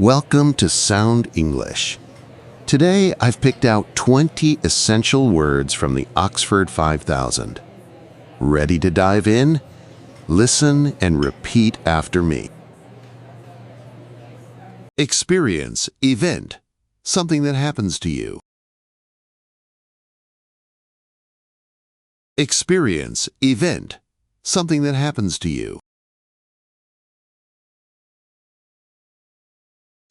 Welcome to Sound English. Today I've picked out 20 essential words from the Oxford 5000. Ready to dive in? Listen and repeat after me. Experience, event, something that happens to you. Experience, event, something that happens to you.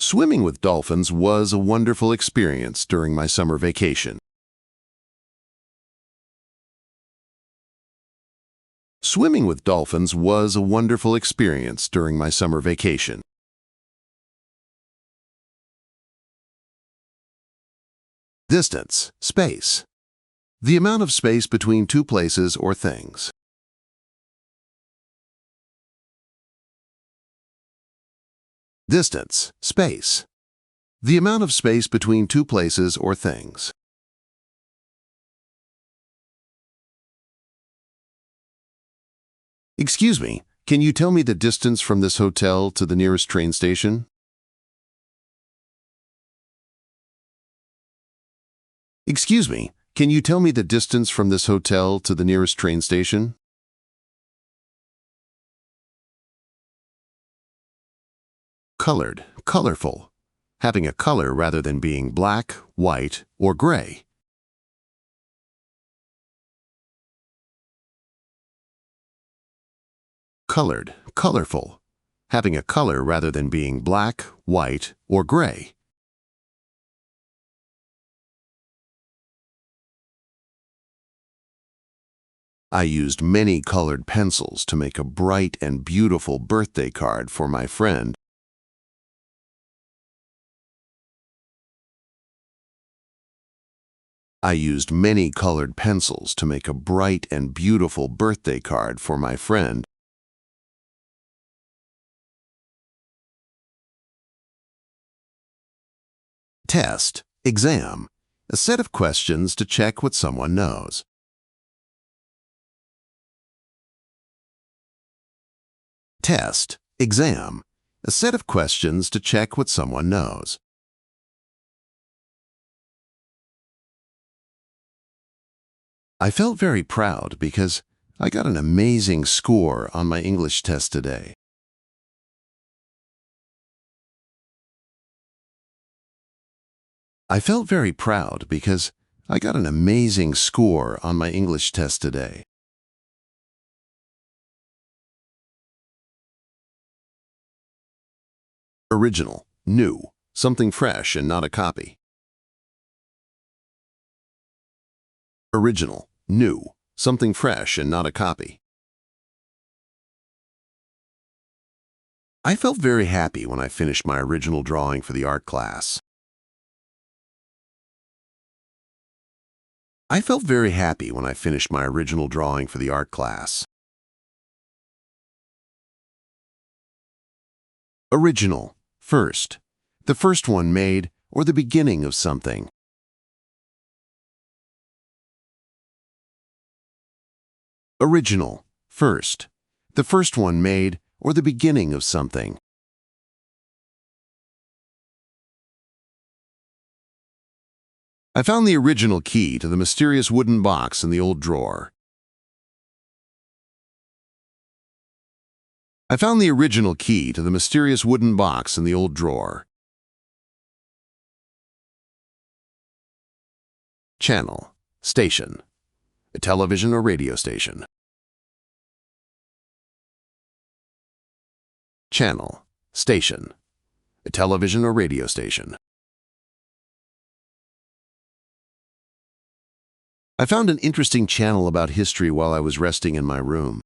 Swimming with dolphins was a wonderful experience during my summer vacation. Swimming with dolphins was a wonderful experience during my summer vacation. Distance, space. The amount of space between two places or things. Distance, space. The amount of space between two places or things. Excuse me, can you tell me the distance from this hotel to the nearest train station? Excuse me, can you tell me the distance from this hotel to the nearest train station? Colored, colorful. Having a color rather than being black, white, or gray. Colored, colorful. Having a color rather than being black, white, or gray. I used many colored pencils to make a bright and beautiful birthday card for my friend. I used many colored pencils to make a bright and beautiful birthday card for my friend. Test, exam, a set of questions to check what someone knows. Test, exam, a set of questions to check what someone knows. I felt very proud because I got an amazing score on my English test today. I felt very proud because I got an amazing score on my English test today. Original, new, something fresh and not a copy. Original, new, something fresh and not a copy. I felt very happy when I finished my original drawing for the art class. I felt very happy when I finished my original drawing for the art class. Original, first, the first one made or the beginning of something. Original, first, the first one made or the beginning of something. I found the original key to the mysterious wooden box in the old drawer. I found the original key to the mysterious wooden box in the old drawer. Channel, station, a television or radio station. Channel, station, a television or radio station. I found an interesting channel about history while I was resting in my room.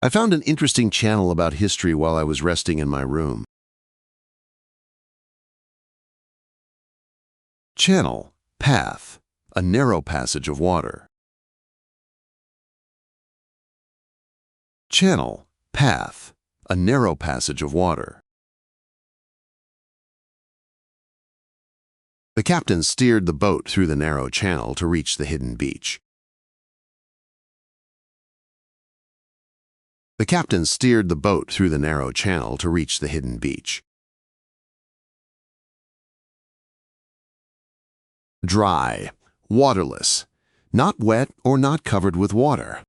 I found an interesting channel about history while I was resting in my room. Channel, path, a narrow passage of water. Channel, path, a narrow passage of water. The captain steered the boat through the narrow channel to reach the hidden beach. The captain steered the boat through the narrow channel to reach the hidden beach. Dry, waterless, not wet or not covered with water.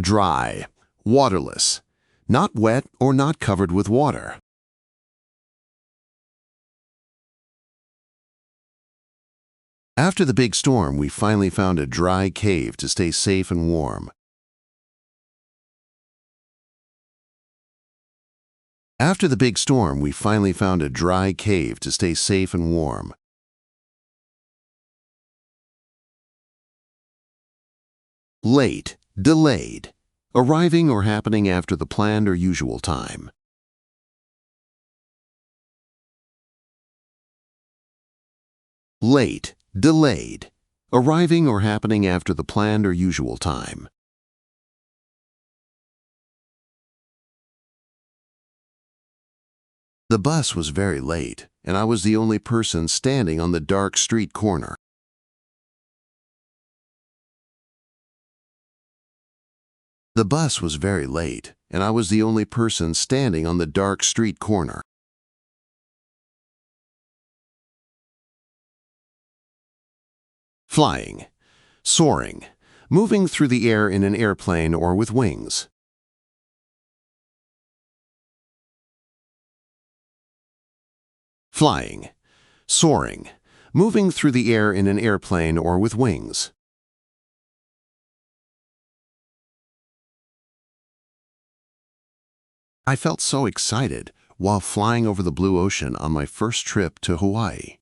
Dry, waterless, not wet or not covered with water. After the big storm, we finally found a dry cave to stay safe and warm. After the big storm, we finally found a dry cave to stay safe and warm. Late, delayed, arriving or happening after the planned or usual time. Late, delayed, arriving or happening after the planned or usual time. The bus was very late, and I was the only person standing on the dark street corner. The bus was very late, and I was the only person standing on the dark street corner. Flying, soaring, moving through the air in an airplane or with wings. Flying, soaring, moving through the air in an airplane or with wings. I felt so excited while flying over the blue ocean on my first trip to Hawaii.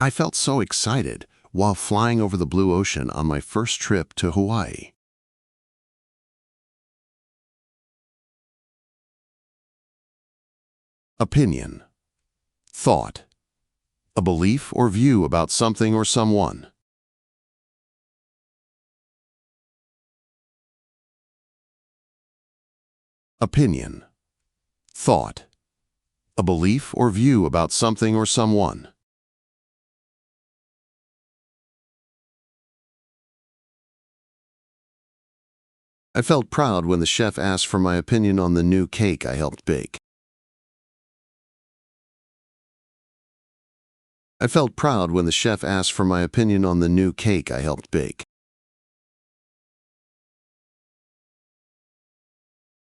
I felt so excited while flying over the blue ocean on my first trip to Hawaii. Opinion, thought, a belief or view about something or someone. Opinion, thought, a belief or view about something or someone. I felt proud when the chef asked for my opinion on the new cake I helped bake. I felt proud when the chef asked for my opinion on the new cake I helped bake.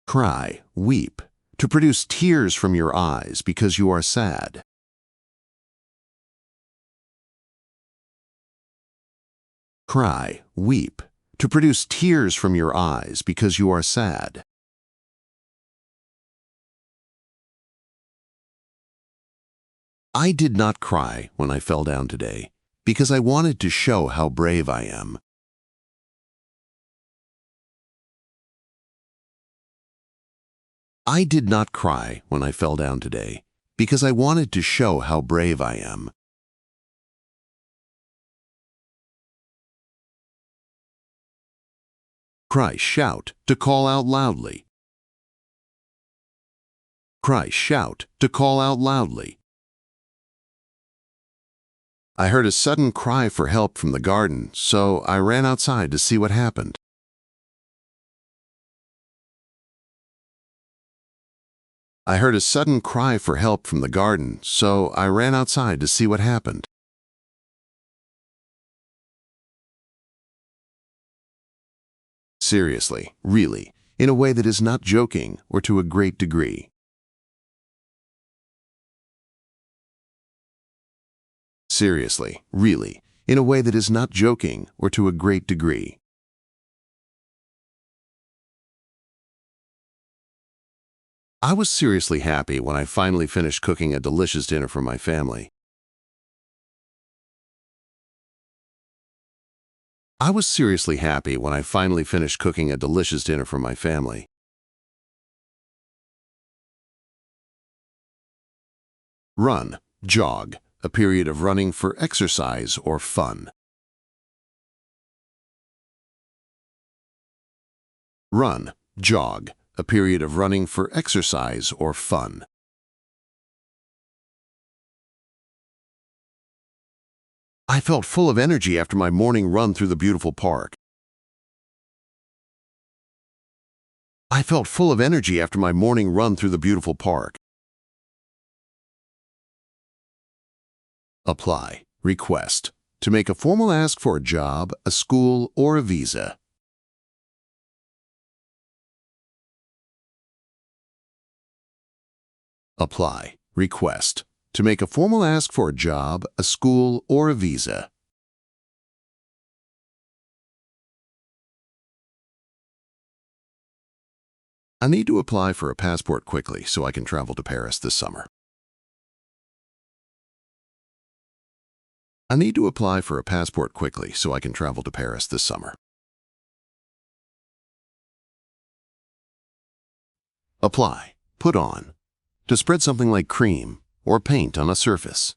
Cry, weep, to produce tears from your eyes because you are sad. Cry, weep, to produce tears from your eyes because you are sad. I did not cry when I fell down today because I wanted to show how brave I am. I did not cry when I fell down today because I wanted to show how brave I am. Cry, shout, to call out loudly. Cry, shout, to call out loudly. I heard a sudden cry for help from the garden, so I ran outside to see what happened. I heard a sudden cry for help from the garden, so I ran outside to see what happened. Seriously, really, in a way that is not joking or to a great degree. Seriously, really, in a way that is not joking or to a great degree. I was seriously happy when I finally finished cooking a delicious dinner for my family. I was seriously happy when I finally finished cooking a delicious dinner for my family. Run, jog, a period of running for exercise or fun. Run, jog, a period of running for exercise or fun. I felt full of energy after my morning run through the beautiful park. I felt full of energy after my morning run through the beautiful park. Apply. Request. To make a formal ask for a job, a school, or a visa. Apply. Request. To make a formal ask for a job, a school, or a visa. I need to apply for a passport quickly so I can travel to Paris this summer. I need to apply for a passport quickly so I can travel to Paris this summer. Apply. Put on. To spread something like cream or paint on a surface.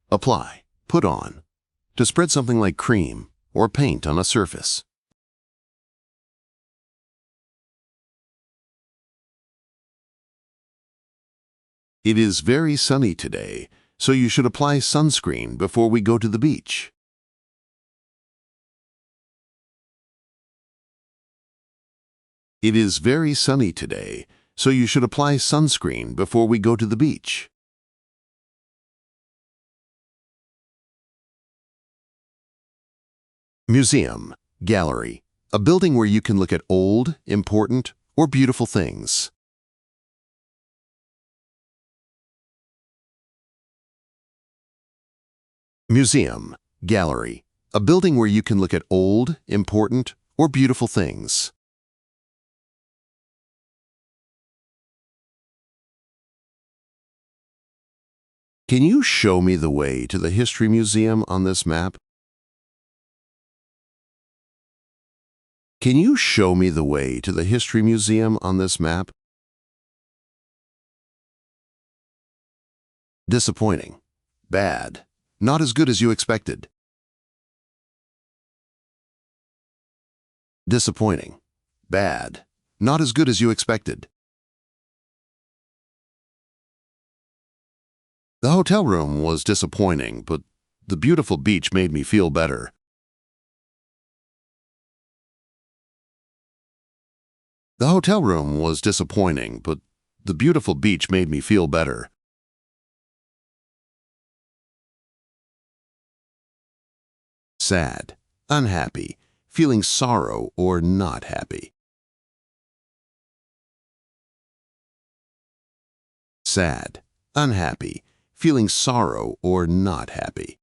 Apply. Put on. To spread something like cream or paint on a surface. It is very sunny today, so you should apply sunscreen before we go to the beach. It is very sunny today, so you should apply sunscreen before we go to the beach. Museum, gallery, a building where you can look at old, important, or beautiful things. Museum, gallery, a building where you can look at old, important, or beautiful things. Can you show me the way to the History Museum on this map? Can you show me the way to the History Museum on this map? Disappointing. Bad. Not as good as you expected. Disappointing. Bad. Not as good as you expected. The hotel room was disappointing, but the beautiful beach made me feel better. The hotel room was disappointing, but the beautiful beach made me feel better. Sad, unhappy, feeling sorrow or not happy. Sad, unhappy, feeling sorrow or not happy.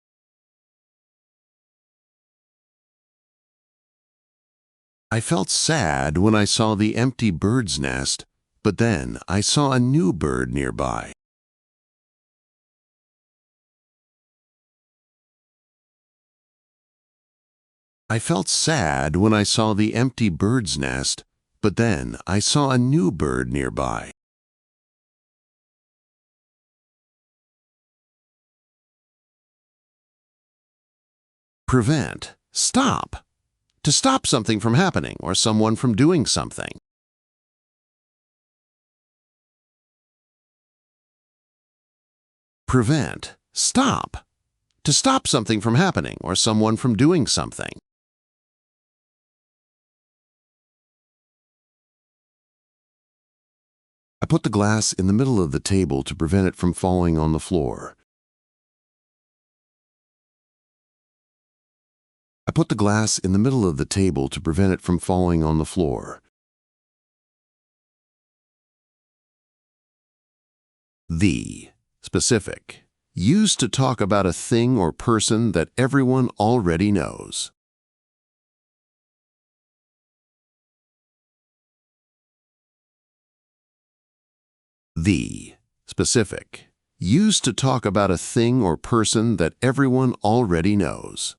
I felt sad when I saw the empty bird's nest, but then I saw a new bird nearby. I felt sad when I saw the empty bird's nest, but then I saw a new bird nearby. Prevent. Stop. To stop something from happening or someone from doing something. Prevent. Stop. To stop something from happening or someone from doing something. I put the glass in the middle of the table to prevent it from falling on the floor. I put the glass in the middle of the table to prevent it from falling on the floor. The. Specific. Used to talk about a thing or person that everyone already knows. The. Specific. Used to talk about a thing or person that everyone already knows.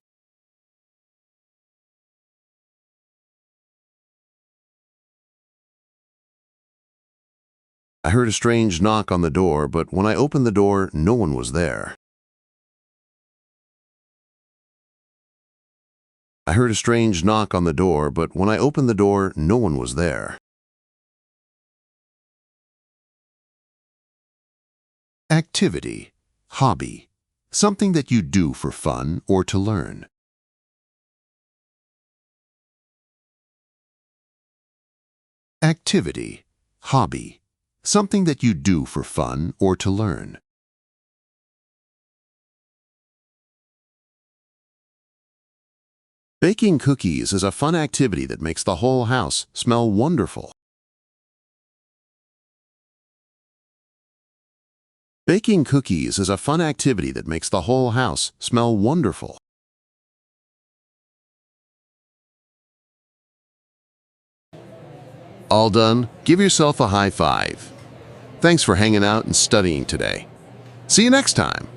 I heard a strange knock on the door, but when I opened the door, no one was there. I heard a strange knock on the door, but when I opened the door, no one was there. Activity, hobby, something that you do for fun or to learn. Activity, hobby, something that you do for fun or to learn. Baking cookies is a fun activity that makes the whole house smell wonderful. Baking cookies is a fun activity that makes the whole house smell wonderful. All done? Give yourself a high five. Thanks for hanging out and studying today. See you next time.